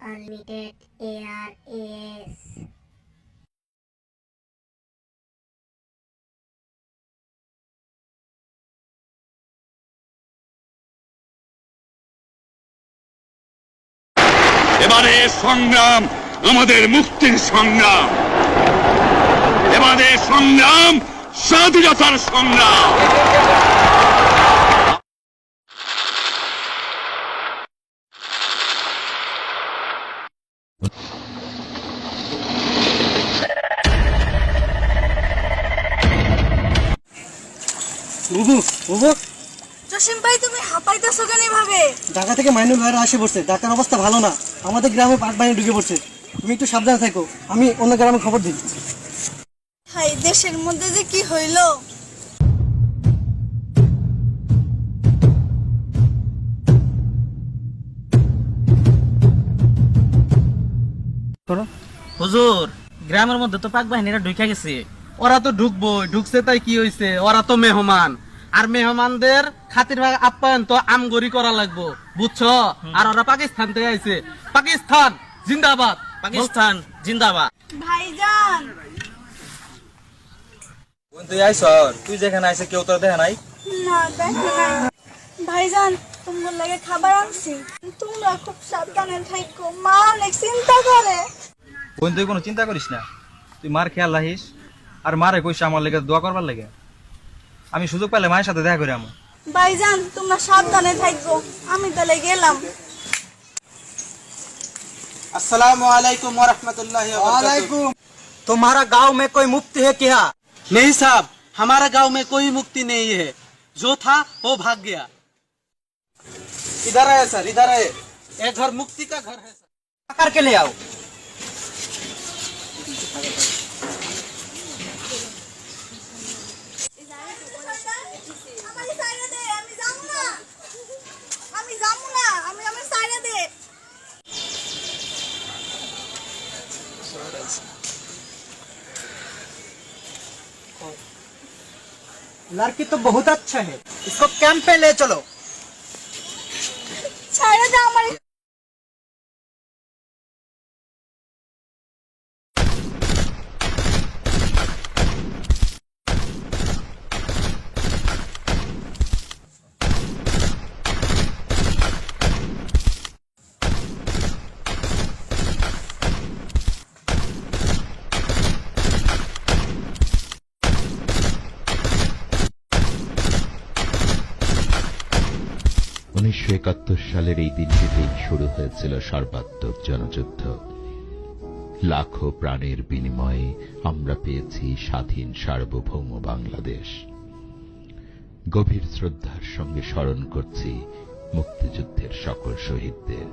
Unlimited ARS। এবারে সংগ্রাম আমাদের মুক্তির সংগ্রাম, এবারে সংগ্রাম স্বাধীনতার সংগ্রাম। বুবু বুবু, জসিম ভাই তুমি হাঁপাইতেছো কেন এভাবে? ঢাকা থেকে মাইনুল ভাইরা আসে পড়ছে। ঢাকার অবস্থা ভালো না, আমাদের গ্রামে পাট বাহিনী ঢুকে পড়ছে। তুমি একটু সাবধানে থাকো, আমি অন্য গ্রামে খবর দিই। হাই, দেশের মধ্যে যে কি হইল! হুজুর, গ্রামের মধ্যে তো পাক বাহিনীরা ঢুকে গেছে। ওরা তো ঢুকবো, ঢুকছে তাই কি হয়েছে? ওরা তো মেহমান, আর মেহমানদের খাতির আপ্যায়ন তো আমগরি করা লাগবো, বুঝছো? আর ওরা পাকিস্তান থেকে আইছে। পাকিস্তান জিন্দাবাদ, পাকিস্তান জিন্দাবাদ। ভাইজান, তুই আইস, তুই যেখানে আইসে কেউ তোর দেখে নাই। না দেখো নাই। ভাইজান, তোমার লাগে খাবার আনছি, তোমরা খুব সাবধানে থাকো, মা অনেক চিন্তা করে। বোন তুই কোনো চিন্তা করিস না, তুই মার খেয়াল রাখিস। আর মারে কইস আমার লেগে দোয়া করবার লাগে। আমি সুযোগ পেলে মায়ের সাথে দেখা করি আমার। ভাইজান, তোমরা সাবধানে থাকো, আমি তাহলে গেলাম। अस्सलामु अलैकुम व रहमतुल्लाहि व बरकातहू। तुम्हारा गांव में कोई मुफ्ती है क्या? नहीं साहब, हमारा गांव में कोई मुक्ति नहीं है, जो था वो भाग गया। इधर है सर, इधर है, ये घर मुक्ति का घर है सर। करके ले आओ। আমার সাইরা দে, আমি যাবো না, আমি যাবো না, আমি আমার সাইরা দে। लड़की तो बहुत अच्छा है, इसको कैंप पे ले चलो। সাইরা দে আমার। সালের এই দিনটিতেই শুরু হয়েছিল সর্বাত্মক জনযুদ্ধ। লাখো প্রাণের বিনিময়ে আমরা পেয়েছি স্বাধীন সার্বভৌম বাংলাদেশ। গভীর শ্রদ্ধার সঙ্গে স্মরণ করছি মুক্তিযুদ্ধের সকল শহীদদের।